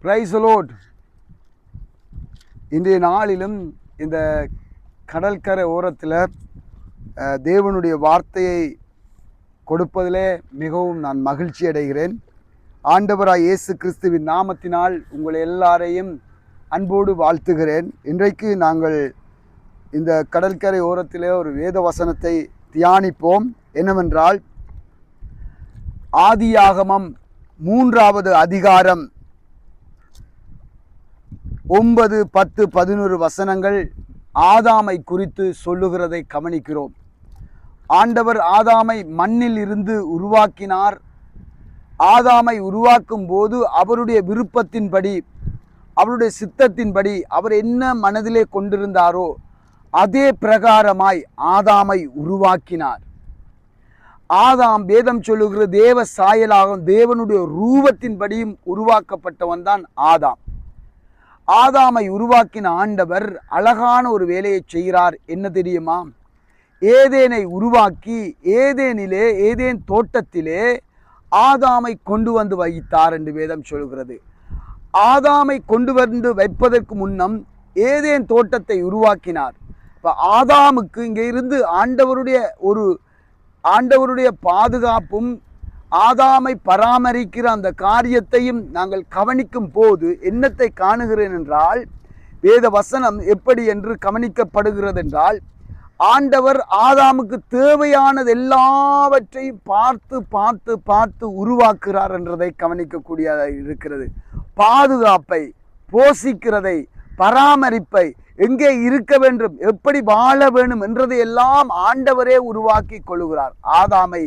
Praise the Lord. இன்றைய நாளிலும் இந்த கடற்கரை ஓரத்தில் தேவனுடைய வார்த்தையை கொடுப்பதிலே மிகவும் நான் மகிழ்ச்சி அடைகிறேன். ஆண்டவராய் இயேசு கிறிஸ்துவின் நாமத்தினால் உங்களை எல்லாரையும் அன்போடு வாழ்த்துகிறேன். இன்றைக்கு நாங்கள் இந்த கடற்கரை ஓரத்திலே ஒரு வேத வசனத்தை தியானிப்போம். என்னவென்றால், ஆதியாகமம் 3வது அதிகாரம் 9, 10, 11 வசனங்கள் ஆதாமை குறித்து சொல்லுகிறதை கவனிக்கிறோம். ஆண்டவர் ஆதாமை மண்ணில் இருந்து உருவாக்கினார். ஆதாமை உருவாக்கும் போது அவருடைய விருப்பத்தின்படி, அவருடைய சித்தத்தின்படி அவர் என்ன மனதிலே கொண்டிருந்தாரோ அதே பிரகாரமாய் ஆதாமை உருவாக்கினார். ஆதாம் வேதம் சொல்லுகிற தேவ சாயலாகவும் தேவனுடைய ரூபத்தின்படியும் உருவாக்கப்பட்டவன் தான் ஆதாம். ஆதாமை உருவாக்கின ஆண்டவர் அழகான ஒரு வேலையை செய்கிறார். என்ன தெரியுமா? ஏதேனை உருவாக்கி ஏதேன் தோட்டத்திலே ஆதாமை கொண்டு வந்து வைத்தார் என்று வேதம் சொல்கிறது. ஆதாமை கொண்டு வந்து வைப்பதற்கு முன்னம் ஏதேன் தோட்டத்தை உருவாக்கினார். இப்போ ஆதாமுக்கு இங்கே இருந்து ஆண்டவருடைய பாதுகாப்பும் ஆதாமை பராமரிக்கிற அந்த காரியத்தையும் நாங்கள் கவனிக்கும் போது என்னத்தை காணுகிறேன் என்றால், வேத வசனம் எப்படி என்று கவனிக்கப்படுகிறது என்றால், ஆண்டவர் ஆதாமுக்கு தேவையானது எல்லாவற்றையும் பார்த்து பார்த்து பார்த்து உருவாக்குகிறார் என்றதை கவனிக்கக்கூடியதாக இருக்கிறது. பாதுகாப்பை, போஷிக்கிறதை, பராமரிப்பை, எங்கே இருக்க வேண்டும், எப்படி வாழ வேண்டும் என்றதை எல்லாம் ஆண்டவரே உருவாக்கி கொள்ளுகிறார். ஆதாமை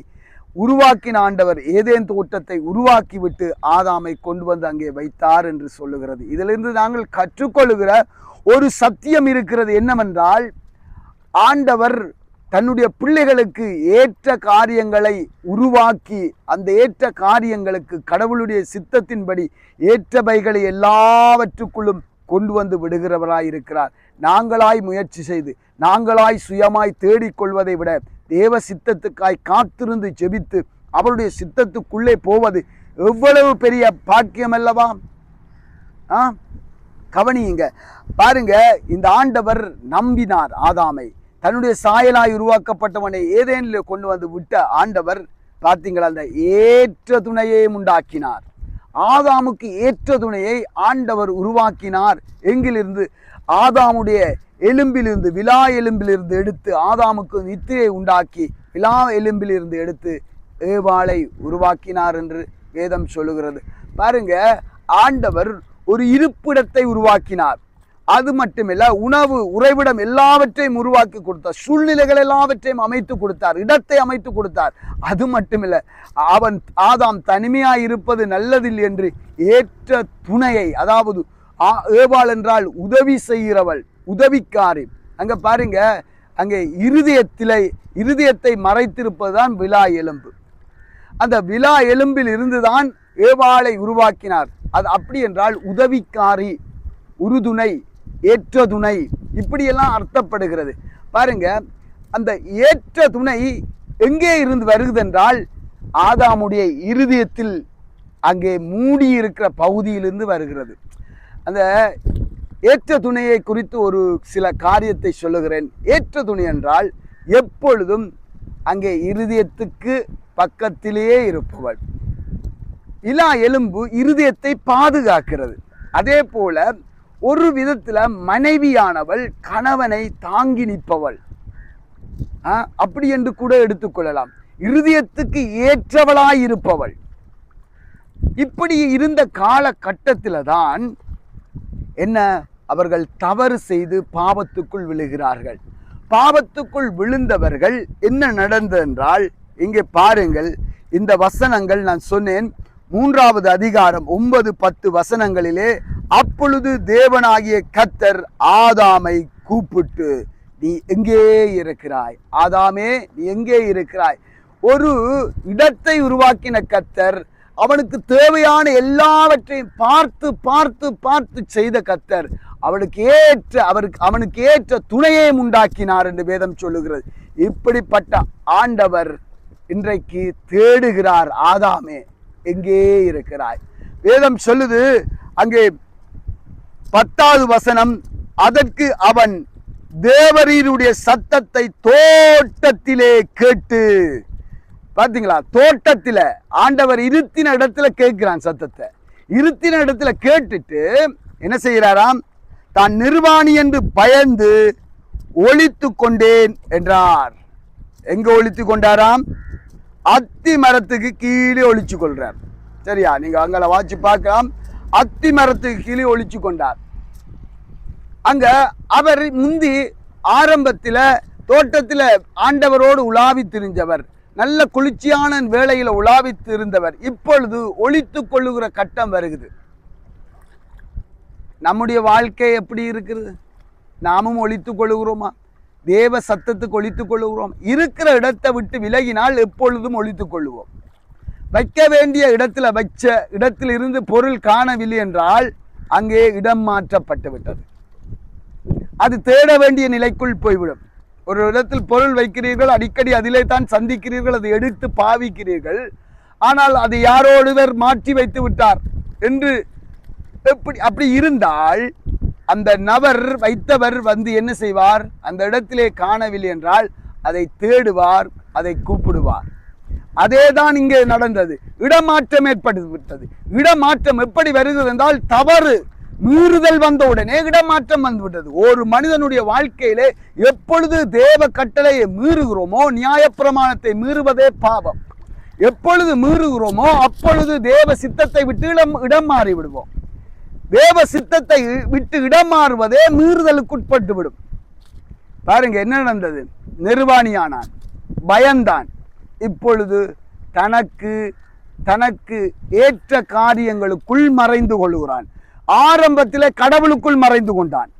உருவாக்கின ஆண்டவர் ஏதேன் தோட்டத்தை உருவாக்கிவிட்டு ஆதாமை கொண்டு வந்து அங்கே வைத்தார் என்று சொல்லுகிறது. இதிலிருந்து நாங்கள் கற்றுக்கொள்ளுகிற ஒரு சத்தியம் இருக்கிறது. என்னவென்றால், ஆண்டவர் தன்னுடைய பிள்ளைகளுக்கு ஏற்ற காரியங்களை உருவாக்கி அந்த ஏற்ற காரியங்களுக்கு கடவுளுடைய சித்தத்தின்படி ஏற்றவைகளை எல்லாவற்றுக்குள்ளும் கொண்டு வந்து விடுகிறவராய் இருக்கிறார். நாங்களாய் முயற்சி செய்து நாங்களாய் சுயமாய் தேடிக்கொள்வதை விட தேவ சித்தத்துக்காய் காத்திருந்து ஜெபித்து அவருடைய சித்தத்துக்குள்ளே போவது எவ்வளவு பெரிய பாக்கியம் அல்லவா? கவனியுங்க, பாருங்க, இந்த ஆண்டவர் நம்பினார் ஆதாமை. தன்னுடைய சாயலாய் உருவாக்கப்பட்டவனை ஏதேனில் கொண்டு வந்து விட்ட ஆண்டவர் பார்த்தீங்களா, அந்த ஏற்ற துணையை உண்டாக்கினார். ஆதாமுக்கு ஏற்ற துணையை ஆண்டவர் உருவாக்கினார். எங்கிலிருந்து? ஆதாமுடைய எலும்பிலிருந்து, விலா எலும்பிலிருந்து எடுத்து ஆதாமுக்கு நித்திரை உண்டாக்கி விலா எலும்பிலிருந்து எடுத்து ஏவாளை உருவாக்கினார் என்று வேதம் சொல்லுகிறது. பாருங்க, ஆண்டவர் ஒரு இருப்பிடத்தை உருவாக்கினார். அது மட்டுமில்ல, உணவு, உறைவிடம் எல்லாவற்றையும் உருவாக்கி கொடுத்தார். சூழ்நிலைகள் எல்லாவற்றையும் அமைத்து கொடுத்தார், இடத்தை அமைத்து கொடுத்தார். அது மட்டுமில்ல, ஆதாம் தனிமையாய் இருப்பது நல்லதில்லை என்று ஏற்ற துணையை, அதாவது ஏவாள் என்றால் உதவி செய்கிறவள், உதவிக்காரி. அங்க பாருங்க, அங்கே இருதயத்தை மறைத்திருப்பதுதான் விலா எலும்பு. அந்த விலா எலும்பில் இருந்துதான் ஏவாளை உருவாக்கினார். அது அப்படி என்றால் உதவிக்காரி, உறுதுணை, ஏற்ற துணை, இப்படியெல்லாம் அர்த்தப்படுகிறது. பாருங்க, அந்த ஏற்ற துணை எங்கே இருந்து வருகிறது என்றால் ஆதாமுடைய இருதயத்தில் அங்கே மூடி இருக்கிற பகுதியிலிருந்து வருகிறது. அந்த ஏற்ற துணையை குறித்து ஒரு சில காரியத்தை சொல்லுகிறேன். ஏற்ற துணை என்றால் எப்பொழுதும் அங்கே இருதயத்துக்கு பக்கத்திலேயே இருப்பவள். விலா எலும்பு இருதயத்தை பாதுகாக்கிறது. அதே போல ஒரு விதத்தில் மனைவியானவள் கணவனை தாங்கி நிற்பவள், அப்படி என்று கூட எடுத்துக்கொள்ளலாம். இருதயத்துக்கு ஏற்றவளாய் இருப்பவள். இப்படி இருந்த காலகட்டத்தில் தான் என்ன, அவர்கள் தவறு செய்து பாவத்துக்குள் விழுகிறார்கள். பாவத்துக்குள் விழுந்தவர்கள் என்ன நடந்தது என்றால், இங்கே பாருங்கள், இந்த வசனங்கள் நான் சொன்னேன் 3வது அதிகாரம் 9, 10 வசனங்களிலே, அப்பொழுது தேவனாகிய கர்த்தர் ஆதாமை கூப்பிட்டு, நீ எங்கே இருக்கிறாய்? ஆதாமே, நீ எங்கே இருக்கிறாய்? ஒரு இடத்தை உருவாக்கின கர்த்தர், அவனுக்கு தேவையான எல்லாவற்றையும் பார்த்து பார்த்து பார்த்து செய்த கர்த்தர் அவனுக்கு ஏற்ற துணையை உண்டாக்கினார் என்று வேதம் சொல்லுகிறது. இப்படிப்பட்ட ஆண்டவர் இன்றைக்கு தேடுகிறார். ஆதாமே, எங்கே இருக்கிறாய்? வேதம் சொல்லுது, அங்கே 10வது வசனம், அதற்கு அவன் தேவரீருடைய சத்தத்தை தோட்டத்திலே கேட்டு. பாத்தீங்களா, தோட்டத்தில ஆண்டவர் இருத்தின இடத்துல கேட்கிறான் சத்தத்தை. இருத்தின இடத்துல கேட்டுட்டு என்ன செய்கிறாராம், தான் நிர்வாணி என்று பயந்து ஒளித்து கொண்டேன் என்றார். எங்க ஒளித்து கொண்டாராம்? அத்தி மரத்துக்கு கீழே ஒளிச்சு கொள்றார். சரியா, நீங்க அங்கே வாட்சி பார்க்கலாம். அத்தி மரத்துக்கு கீழே ஒளிச்சு கொண்டார். அங்க அவர் முந்தி ஆரம்பத்தில் தோட்டத்தில் ஆண்டவரோடு உலாவி திரிஞ்சவர், நல்ல குளிர்ச்சியான வேளையில உலாவி இருந்தவர். இப்பொழுது ஒளித்து கொள்ளுகிற கட்டம் வருகிறது. நம்முடைய வாழ்க்கை எப்படி இருக்கிறது? நாமும் ஒளித்துக் கொள்ளுகிறோமா? தேவ சத்தத்துக்கு ஒளித்துக் கொள்ளுகிறோம்? இருக்கிற இடத்தை விட்டு விலகினால் எப்பொழுதும் ஒளித்துக் கொள்ளுவோம். வைக்க வேண்டிய இடத்துல வச்ச இடத்தில் இருந்து பொருள் காணவில்லை என்றால் அங்கே இடம் மாற்றப்பட்டு விட்டது. அது தேட வேண்டிய நிலைக்குள் போய்விடும். ஒரு இடத்தில் பொருள் வைக்கிறீர்கள், அடிக்கடி அதிலே தான் சந்திக்கிறீர்கள், அதை எடுத்து பாவிக்கிறீர்கள். ஆனால் அதை யாரோடுவர் மாற்றி வைத்து விட்டார் என்று அப்படி இருந்தால் அந்த நபர் வைத்தவர் வந்து என்ன செய்வார்? அந்த இடத்திலே காணவில்லை என்றால் அதை தேடுவார், அதை கூப்பிடுவார். அதேதான் இங்கே நடந்தது. இடமாற்றம் ஏற்பட்டு விட்டது. இடமாற்றம் எப்படி வருகிறது என்றால் தவறு மீறுதல் வந்த உடனே இடமாற்றம் வந்துவிட்டது. ஒரு மனிதனுடைய வாழ்க்கையிலே எப்பொழுது தேவ கட்டளையை மீறுகிறோமோ, நியாயப்பிரமாணத்தை மீறுவதே பாவம். எப்பொழுது மீறுகிறோமோ அப்பொழுது தேவ சித்தத்தை விட்டு இடம் மாறி விடுவோம். தேவ சித்தத்தை விட்டு இடம் மாறுவதே மீறுதலுக்குட்பட்டு விடும். பாருங்க என்ன நடந்தது. நிர்வாணியானான், பயந்தான். இப்பொழுது தனக்கு ஏற்ற காரியங்களுக்குள் மறைந்து கொள்கிறான். ஆரம்பத்தில் கடவுளுக்குள் மறைந்து கொண்டான்.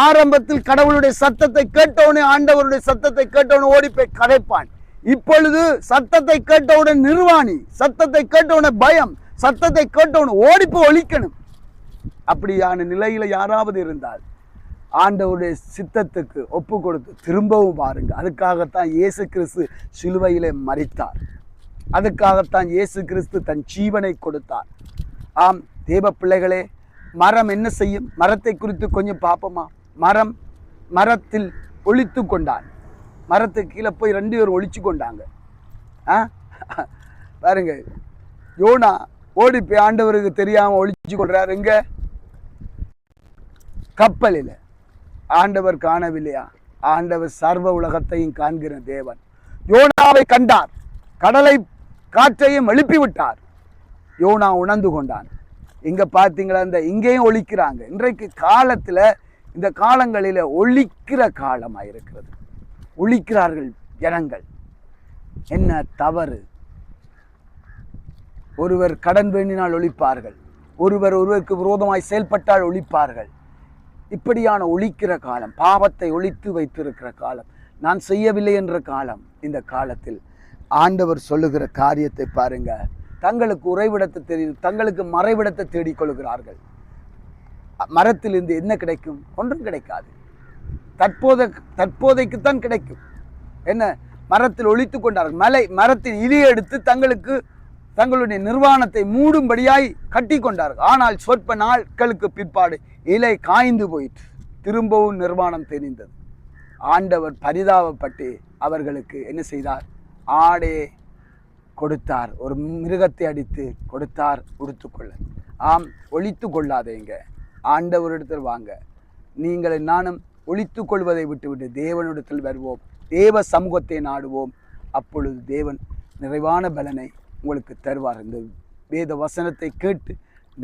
ஆரம்பத்தில் கடவுளுடைய சத்தத்தை கேட்டவுடனே, ஆண்டவருடைய சத்தத்தை கேட்டவுடனே ஓடிப்போய் கதைப்பான். இப்பொழுது சத்தத்தை கேட்டவுடன் நிர்வாணி, சத்தத்தை கேட்டவுடனே பயம், சத்தத்தை கேட்டவுடனே ஓடிப்போய் ஒழிக்கணும். அப்படியான நிலையில யாராவது இருந்தால் ஆண்டவருடைய சித்தத்துக்கு ஒப்பு கொடுத்து திரும்பவும் பாருங்க. அதுக்காகத்தான் இயேசு கிறிஸ்து சிலுவையிலே மரித்தார். அதுக்காகத்தான் இயேசு கிறிஸ்து தன் ஜீவனை கொடுத்தார். ஆம் தேவ பிள்ளைகளே, மரம் என்ன செய்யும்? மரத்தை குறித்து கொஞ்சம் பார்ப்போமா? மரத்தில் ஒளித்து கொண்டான். மரத்துக்கு கீழே போய் 2 பேர் ஒளிச்சு கொண்டாங்க. பாருங்க, யோனா ஓடி போய் ஆண்டவருக்கு தெரியாம ஒளிச்சு கொள்றாரு. எங்க? கப்பலில். ஆண்டவர் காணவில்லையா? ஆண்டவர் சர்வ உலகத்தையும் காண்கிற தேவன். யோனாவை கண்டார், கடலை காற்றையும் எழுப்பி விட்டார். யோனா உணர்ந்து கொண்டான். இங்க பார்த்தீங்களா, இந்த இங்கேயும் ஒழிக்கிறாங்க. இன்றைக்கு காலத்துல, இந்த காலங்களில ஒழிக்கிற காலமாக இருக்கிறது. ஒழிக்கிறார்கள் ஜனங்கள். என்ன தவறு? ஒருவர் கடன் வேண்டினால் ஒழிப்பார்கள், ஒருவருக்கு விரோதமாய் செயல்பட்டால் ஒழிப்பார்கள். இப்படியான ஒழிக்கிற காலம், பாவத்தை ஒழித்து வைத்திருக்கிற காலம், நான் செய்யவில்லை என்ற காலம். இந்த காலத்தில் ஆண்டவர் சொல்லுகிற காரியத்தை பாருங்க. தங்களுக்கு உறைவிடத்தை தெரியும், தங்களுக்கு மறைவிடத்தை தேடிக்கொள்கிறார்கள். மரத்திலிருந்து என்ன கிடைக்கும்? ஒன்றும் கிடைக்காது. தற்போதைக்குத்தான் கிடைக்கும். என்ன? மரத்தில் ஒழித்து கொண்டார்கள். மரத்தின் இலையை எடுத்து தங்களுடைய நிர்வாணத்தை மூடும்படியாய் கட்டி கொண்டார்கள். ஆனால் சொற்ப நாட்களுக்கு பிற்பாடு இலை காய்ந்து போயிற்று. திரும்பவும் நிர்வாணம் தெரிந்தது. ஆண்டவர் பரிதாபப்பட்டு அவர்களுக்கு என்ன செய்தார்? ஆடே கொடுத்தார். ஒரு மிருகத்தை அடித்து கொடுத்தார் உடுத்துக்கொள்ள. ஆம், ஒழித்து கொள்ளாதேங்க. ஆண்டவரிடத்தில் வாங்க. நீங்கள் நானும் ஒழித்து கொள்வதை விட்டுவிட்டு தேவனிடத்தில் வருவோம். தேவ சமூகத்தை நாடுவோம். அப்பொழுது தேவன் நிறைவான பலனை உங்களுக்கு தருவார். இந்த வேத வசனத்தை கேட்டு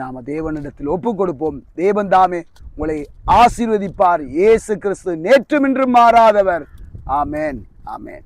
நாம தேவனிடத்தில் ஒப்பு கொடுப்போம். தேவன் தாமே உங்களை ஆசீர்வதிப்பார். இயேசு கிறிஸ்து நேற்றும் இன்றும் மாறாதவர். ஆமேன், ஆமேன்.